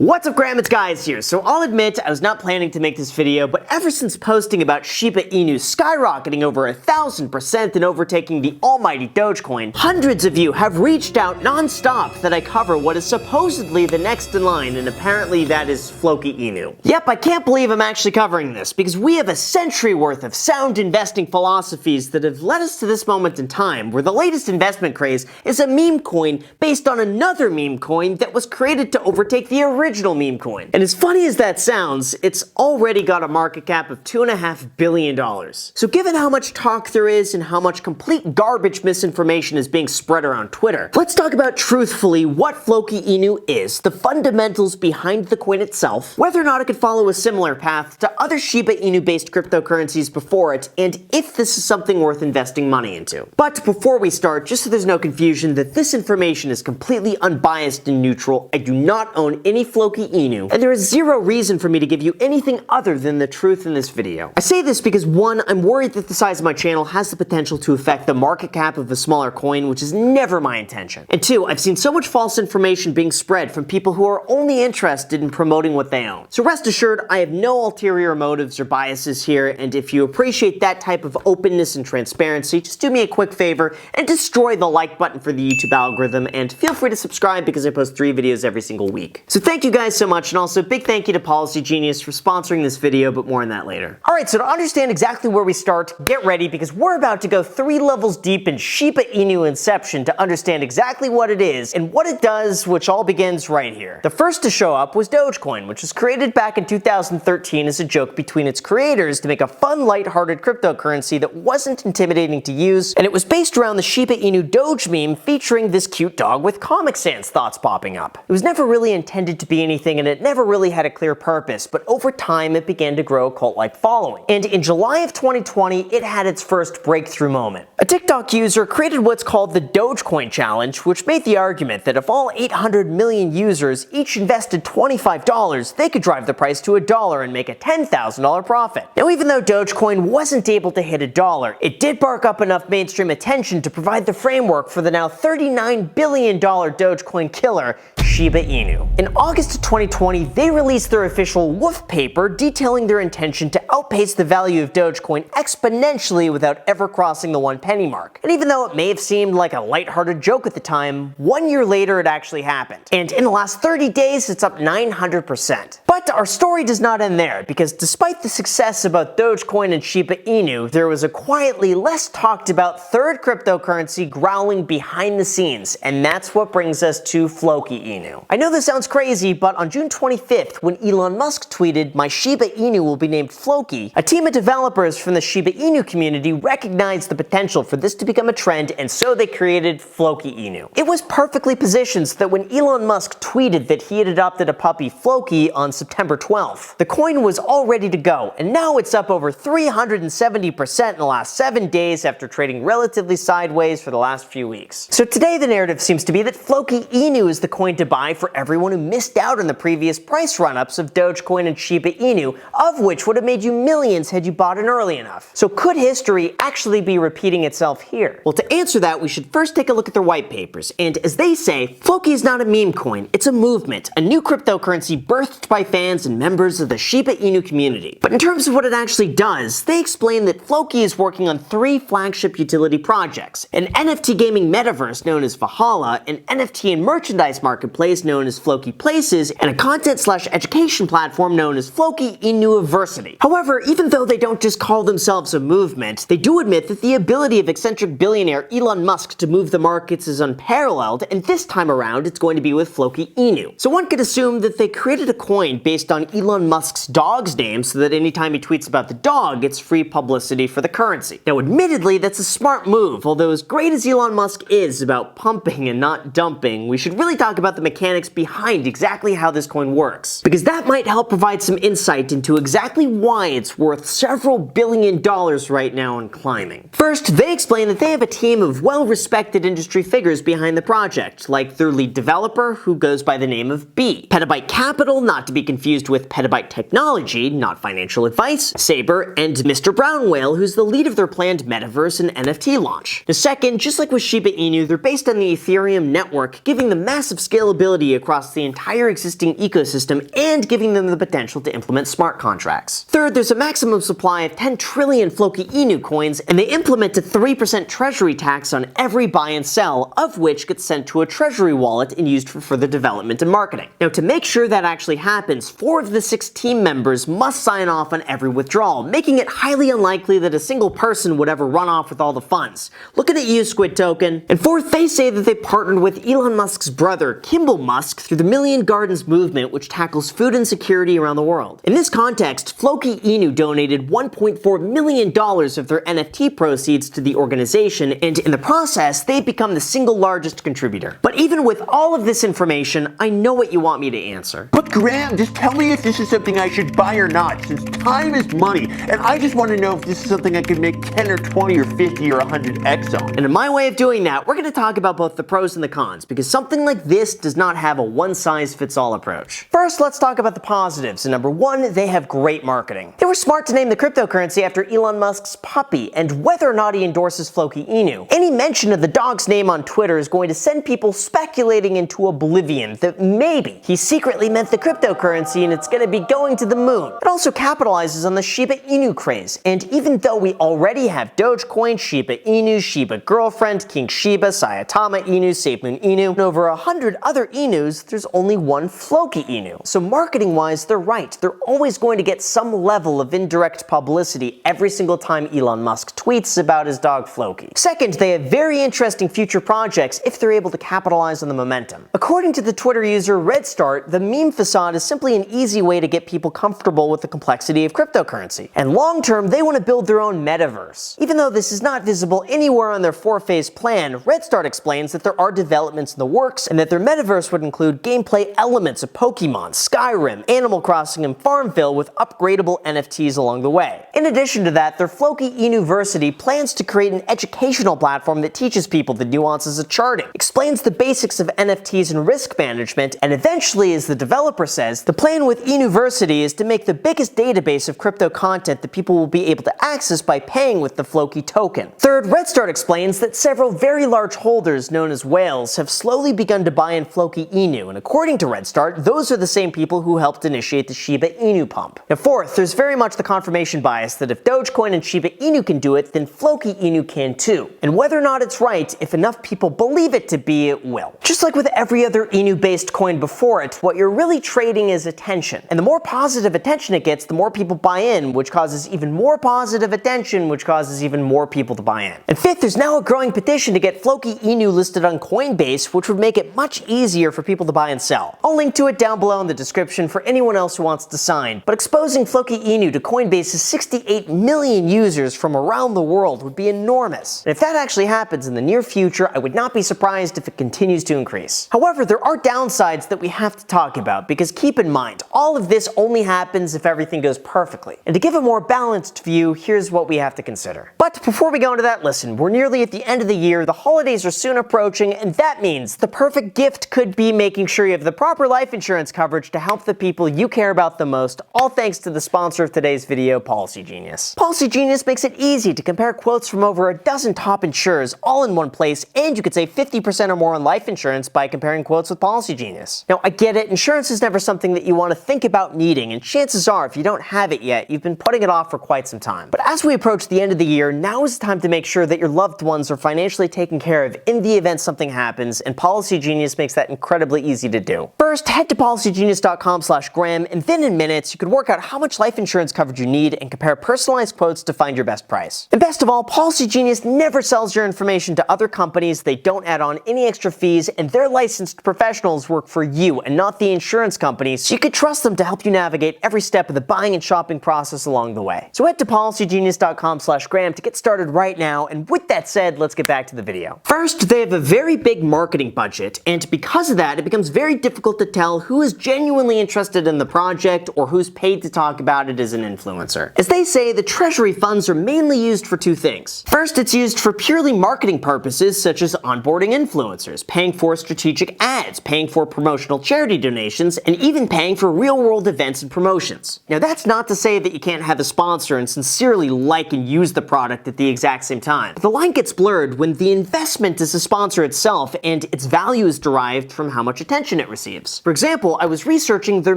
What's up, Graham? It's Guys here. So I'll admit I was not planning to make this video, but ever since posting about Shiba Inu skyrocketing over 1,000% and overtaking the almighty Dogecoin, hundreds of you have reached out non-stop that I cover what is supposedly the next in line, and apparently that is FLOKI Inu. Yep, I can't believe I'm actually covering this, because we have a century worth of sound investing philosophies that have led us to this moment in time, where the latest investment craze is a meme coin based on another meme coin that was created to overtake the original meme coin. And as funny as that sounds, it's already got a market cap of $2.5 billion. So given how much talk there is and how much complete garbage misinformation is being spread around Twitter, let's talk about truthfully what FLOKI Inu is, the fundamentals behind the coin itself, whether or not it could follow a similar path to other Shiba Inu based cryptocurrencies before it, and if this is something worth investing money into. But before we start, just so there's no confusion that this information is completely unbiased and neutral, I do not own any FLOKI Inu, and there is zero reason for me to give you anything other than the truth in this video. I say this because 1, I'm worried that the size of my channel has the potential to affect the market cap of a smaller coin, which is never my intention. And 2, I've seen so much false information being spread from people who are only interested in promoting what they own. So rest assured, I have no ulterior motives or biases here, and if you appreciate that type of openness and transparency, just do me a quick favor and destroy the like button for the YouTube algorithm, and feel free to subscribe because I post 3 videos every single week. So thank you guys so much, and also big thank you to Policy Genius for sponsoring this video, but more on that later. Alright, so to understand exactly where we start, get ready because we're about to go 3 levels deep in Shiba Inu Inception to understand exactly what it is and what it does, which all begins right here. The first to show up was Dogecoin, which was created back in 2013 as a joke between its creators to make a fun, lighthearted cryptocurrency that wasn't intimidating to use, and it was based around the Shiba Inu Doge meme featuring this cute dog with Comic Sans thoughts popping up. It was never really intended to be anything, and it never really had a clear purpose, but over time it began to grow a cult-like following. And in July of 2020, it had its first breakthrough moment. A TikTok user created what's called the Dogecoin Challenge, which made the argument that if all 800 million users each invested $25, they could drive the price to $1 and make a $10,000 profit. Now, even though Dogecoin wasn't able to hit $1, it did bark up enough mainstream attention to provide the framework for the now $39 billion Dogecoin killer, Shiba Inu. In August of 2020, they released their official Wolf paper detailing their intention to outpace the value of Dogecoin exponentially without ever crossing the 1 penny mark. And even though it may have seemed like a lighthearted joke at the time, 1 year later it actually happened. And in the last 30 days, it's up 900%. But our story does not end there, because despite the success about Dogecoin and Shiba Inu, there was a quietly less talked about third cryptocurrency growling behind the scenes, and that's what brings us to FLOKI Inu. I know this sounds crazy, but on June 25th, when Elon Musk tweeted, "My Shiba Inu will be named FLOKI," a team of developers from the Shiba Inu community recognized the potential for this to become a trend, and so they created FLOKI Inu. It was perfectly positioned so that when Elon Musk tweeted that he had adopted a puppy FLOKI on September 12th, the coin was all ready to go, and now it's up over 370% in the last 7 days after trading relatively sideways for the last few weeks. So today the narrative seems to be that FLOKI Inu is the coin to buy for everyone who missed out on the previous price run-ups of Dogecoin and Shiba Inu, of which would have made you millions had you bought in early enough. So could history actually be repeating itself here? Well, to answer that, we should first take a look at their white papers, and as they say, FLOKI is not a meme coin, it's a movement, a new cryptocurrency birthed by fans and members of the Shiba Inu community. But in terms of what it actually does, they explain that FLOKI is working on 3 flagship utility projects: an NFT gaming metaverse known as Valhalla, an NFT and merchandise marketplace known as FLOKI Places, and a content/education platform known as FLOKI Inuversity. However, even though they don't just call themselves a movement, they do admit that the ability of eccentric billionaire Elon Musk to move the markets is unparalleled, and this time around it's going to be with FLOKI Inu. So one could assume that they created a coin based on Elon Musk's dog's name so that anytime he tweets about the dog, it's free publicity for the currency. Now admittedly, that's a smart move, although as great as Elon Musk is about pumping and not dumping, we should really talk about the mechanics behind exactly how this coin works, because that might help provide some insight into exactly why it's that's worth several billion dollars right now and climbing. First, they explain that they have a team of well-respected industry figures behind the project, like their lead developer, who goes by the name of B, Petabyte Capital, not to be confused with Petabyte Technology, not financial advice, Saber, and Mr. Brown Whale, who's the lead of their planned Metaverse and NFT launch. The second, just like with Shiba Inu, they're based on the Ethereum network, giving them massive scalability across the entire existing ecosystem and giving them the potential to implement smart contracts. Third, there's a maximum supply of 10 trillion FLOKI INU coins, and they implement a 3% treasury tax on every buy and sell, of which gets sent to a treasury wallet and used for further development and marketing. Now, to make sure that actually happens, 4 of the 6 team members must sign off on every withdrawal, making it highly unlikely that a single person would ever run off with all the funds. Looking at you, Squid Token. And fourth, they say that they partnered with Elon Musk's brother, Kimball Musk, through the Million Gardens movement, which tackles food insecurity around the world. In this context, FLOKI INU donated $1.4 million of their NFT proceeds to the organization, and in the process, they've become the single largest contributor. But even with all of this information, I know what you want me to answer. But Graham, just tell me if this is something I should buy or not, since time is money, and I just want to know if this is something I could make 10 or 20 or 50 or 100x on. And in my way of doing that, we're going to talk about both the pros and the cons, because something like this does not have a one-size-fits-all approach. First, let's talk about the positives. And number one, they have great marketing. They were smart to name the cryptocurrency after Elon Musk's puppy, and whether or not he endorses FLOKI INU, any mention of the dog's name on Twitter is going to send people speculating into oblivion that maybe he secretly meant the cryptocurrency and it's going to be going to the moon. It also capitalizes on the Shiba Inu craze, and even though we already have Dogecoin, Shiba Inu, Shiba Girlfriend, King Shiba, Saitama Inu, SafeMoon Inu, and over 100 other Inus, there's only one FLOKI INU. So marketing-wise, they're right. They're always going to get some level of indirect publicity every single time Elon Musk tweets about his dog FLOKI. Second, they have very interesting future projects if they're able to capitalize on the momentum. According to the Twitter user Redstart, the meme facade is simply an easy way to get people comfortable with the complexity of cryptocurrency. And long-term, they want to build their own metaverse. Even though this is not visible anywhere on their 4-phase plan, Redstart explains that there are developments in the works and that their metaverse would include gameplay elements of Pokemon, SkyRim, Animal Crossing, and FarmVille with upgradable NFTs along the way. In addition to that, their FLOKI University plans to create an educational platform that teaches people the nuances of charting, explains the basics of NFTs and risk management, and eventually, as the developer says, the plan with University is to make the biggest database of crypto content that people will be able to access by paying with the FLOKI token. Third, Redstart explains that several very large holders known as whales have slowly begun to buy in FLOKI INU, and according to Redstart, those are the same people who helped initiate the Shiba Inu pump. Now fourth, there's very much the confirmation bias that if Dogecoin and Shiba Inu can do it, then FLOKI INU can too. And whether or not it's right, if enough people believe it to be, it will. Just like with every other Inu-based coin before it, what you're really trading is attention. And the more positive attention it gets, the more people buy in, which causes even more positive attention, which causes even more people to buy in. And fifth, there's now a growing petition to get FLOKI INU listed on Coinbase, which would make it much easier for people to buy and sell. I'll link to it down below in the description for anyone else who wants to sign. But exposing FLOKI INU to Coinbase's 68 million users from around the world would be enormous. And if that actually happens in the near future, I would not be surprised if it continues to increase. However, there are downsides that we have to talk about, because keep in mind, all of this only happens if everything goes perfectly. And to give a more balanced view, here's what we have to consider. But before we go into that, listen, we're nearly at the end of the year, the holidays are soon approaching, and that means the perfect gift could be making sure you have the proper life insurance coverage to help the people you care about the most, all thanks to the sponsor of today's video, Policy Genius. Policy Genius makes it easy to compare quotes from over a dozen top insurers all in one place, and you could save 50% or more on life insurance by comparing quotes with Policy Genius. Now, I get it, insurance is never something that you want to think about needing, and chances are, if you don't have it yet, you've been putting it off for quite some time. But as we approach the end of the year, now is the time to make sure that your loved ones are financially taken care of in the event something happens, and Policy Genius makes that incredibly easy to do. First, head to policygenius.com/Graham, and then in minutes, you can work out how much life insurance coverage you need and compare personalized quotes to find your best price. And best of all, Policy Genius never sells your information to other companies, they don't add on any extra fees, and their licensed professionals work for you and not the insurance companies, so you can trust them to help you navigate every step of the buying and shopping process along the way. So head to policygenius.com/Graham to get started right now, and with that said, let's get back to the video. First, they have a very big marketing budget, and because of that, it becomes very difficult to tell who is genuinely interested in the project or who's paid to talk about it as as an influencer. As they say, the treasury funds are mainly used for two things. First, it's used for purely marketing purposes such as onboarding influencers, paying for strategic ads, paying for promotional charity donations, and even paying for real-world events and promotions. Now, that's not to say that you can't have a sponsor and sincerely like and use the product at the exact same time. The line gets blurred when the investment is the sponsor itself and its value is derived from how much attention it receives. For example, I was researching their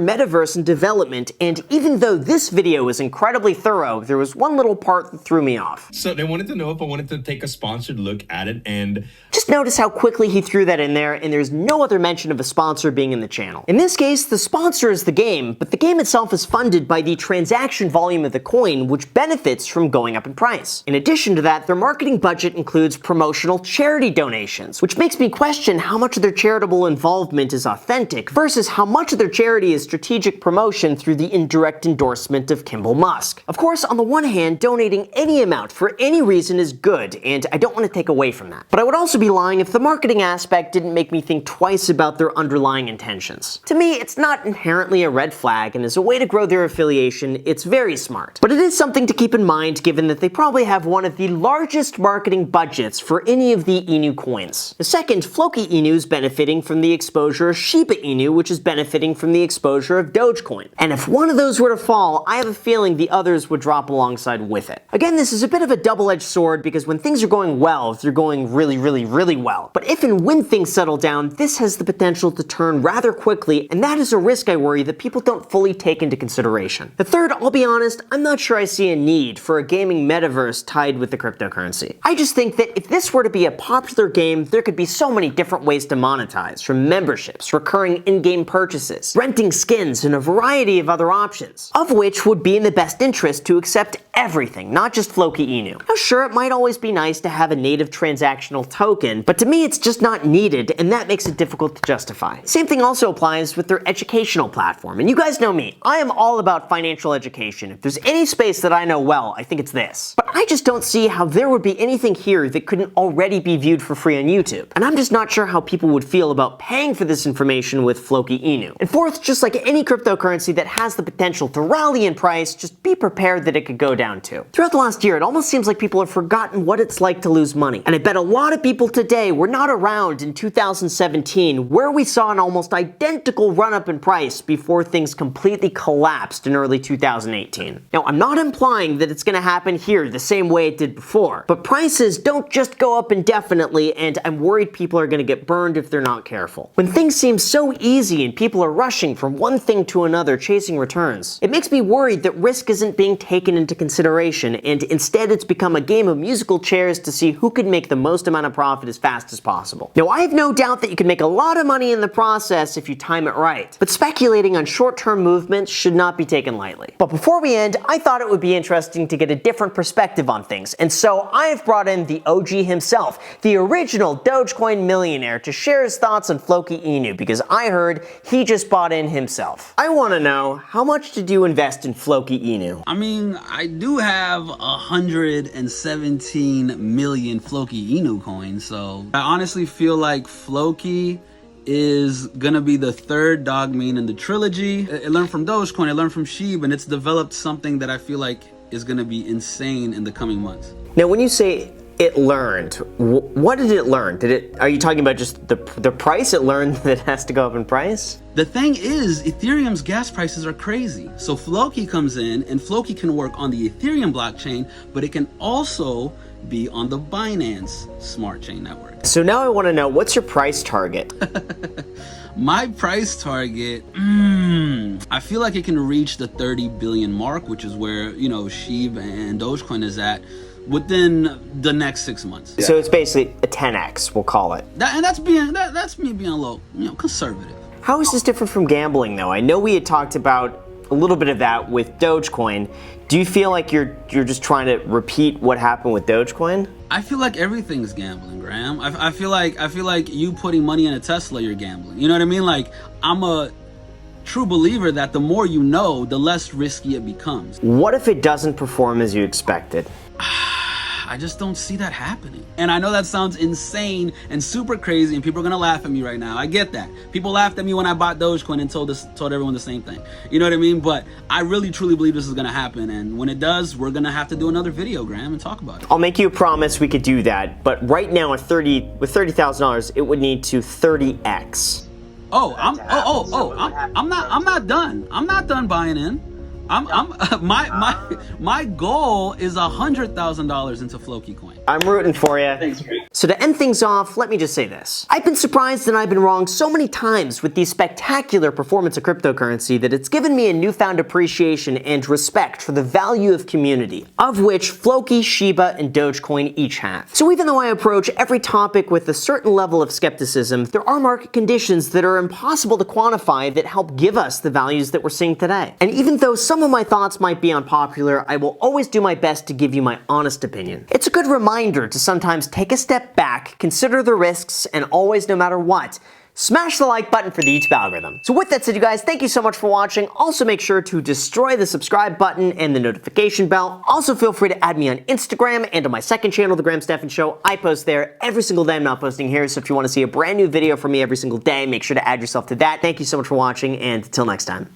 Metaverse in development, and even though this video is incredibly thorough, there was one little part that threw me off. So they wanted to know if I wanted to take a sponsored look at it, and just notice how quickly he threw that in there, and there's no other mention of a sponsor being in the channel. In this case, the sponsor is the game, but the game itself is funded by the transaction volume of the coin, which benefits from going up in price. In addition to that, their marketing budget includes promotional charity donations, which makes me question how much of their charitable involvement is authentic versus how much of their charity is strategic promotion through the indirect endorsement of Elon Musk. Of course, on the one hand, donating any amount for any reason is good, and I don't want to take away from that. But I would also be lying if the marketing aspect didn't make me think twice about their underlying intentions. To me, it's not inherently a red flag, and as a way to grow their affiliation, it's very smart. But it is something to keep in mind given that they probably have one of the largest marketing budgets for any of the Inu coins. The second, FLOKI Inu is benefiting from the exposure of Shiba Inu, which is benefiting from the exposure of Dogecoin. And if one of those were to fall, I have a feeling the others would drop alongside with it. Again, this is a bit of a double-edged sword because when things are going well, they're going really well. But if and when things settle down, this has the potential to turn rather quickly, and that is a risk I worry that people don't fully take into consideration. The third, I'll be honest, I'm not sure I see a need for a gaming metaverse tied with the cryptocurrency. I just think that if this were to be a popular game, there could be so many different ways to monetize, from memberships, recurring in-game purchases, renting skins, and a variety of other options, of which would be in the best interest to accept everything, not just FLOKI Inu. Now sure, it might always be nice to have a native transactional token, but to me it's just not needed, and that makes it difficult to justify. Same thing also applies with their educational platform, and you guys know me, I am all about financial education. If there's any space that I know well, I think it's this. But I just don't see how there would be anything here that couldn't already be viewed for free on YouTube, and I'm just not sure how people would feel about paying for this information with FLOKI Inu. And fourth, just like any cryptocurrency that has the potential to rally in price, just be prepared that it could go down too. Throughout the last year, it almost seems like people have forgotten what it's like to lose money, and I bet a lot of people today were not around in 2017 where we saw an almost identical run-up in price before things completely collapsed in early 2018. Now, I'm not implying that it's going to happen here the same way it did before, but prices don't just go up indefinitely, and I'm worried people are going to get burned if they're not careful. When things seem so easy and people are rushing from one thing to another chasing returns, it makes me worried that risk isn't being taken into consideration, and instead it's become a game of musical chairs to see who could make the most amount of profit as fast as possible. Now, I have no doubt that you can make a lot of money in the process if you time it right, but speculating on short-term movements should not be taken lightly. But before we end, I thought it would be interesting to get a different perspective on things, and so I have brought in the OG himself, the original Dogecoin millionaire, to share his thoughts on FLOKI Inu, because I heard he just bought in himself. I want to know, how much did you invest in FLOKI Inu? I mean, I do have 117 million FLOKI Inu coins, so I honestly feel like FLOKI is gonna be the third dog meme in the trilogy. It learned from Dogecoin, it learned from Shiba, and it's developed something that I feel like is gonna be insane in the coming months. Now, when you say it learned, what did it learn? Are you talking about just the price it learned that it has to go up in price? The thing is, Ethereum's gas prices are crazy. So FLOKI comes in, and FLOKI can work on the Ethereum blockchain, but it can also be on the Binance smart chain network. So now I want to know, what's your price target? My price target, I feel like it can reach the 30 billion mark, which is where, you know, Shiba and Dogecoin is at, within the next 6 months. So it's basically a 10x, we'll call it. That's me being a little, conservative. How is this different from gambling, though? I know we had talked about a little bit of that with Dogecoin. Do you feel like you're just trying to repeat what happened with Dogecoin? I feel like everything's gambling, Graham. I feel like you putting money in a Tesla, you're gambling. You know what I mean? Like, I'm a true believer that the more you know, the less risky it becomes. What if it doesn't perform as you expected? I just don't see that happening. And I know that sounds insane and super crazy, and people are gonna laugh at me right now. I get that. People laughed at me when I bought Dogecoin and told everyone the same thing. You know what I mean? But I really truly believe this is gonna happen, and when it does, we're gonna have to do another video, Graham, and talk about it. I'll make you a promise we could do that, but right now with $30,000, it would need to 30x. I'm not done. I'm not done buying in. My goal is $100,000 into FLOKI coin. I'm rooting for you. Thanks, Greg. So to end things off, let me just say this. I've been surprised and I've been wrong so many times with the spectacular performance of cryptocurrency that it's given me a newfound appreciation and respect for the value of community, of which FLOKI, Shiba, and Dogecoin each have. So even though I approach every topic with a certain level of skepticism, there are market conditions that are impossible to quantify that help give us the values that we're seeing today. And even though some of my thoughts might be unpopular, I will always do my best to give you my honest opinion. It's a good reminder to sometimes take a step back, consider the risks, and always, no matter what, smash the like button for the YouTube algorithm. So with that said, you guys, thank you so much for watching. Also make sure to destroy the subscribe button and the notification bell. Also feel free to add me on Instagram and on my second channel, The Graham Stephan Show. I post there every single day. I'm not posting here, so if you want to see a brand new video from me every single day, make sure to add yourself to that. Thank you so much for watching, and until next time.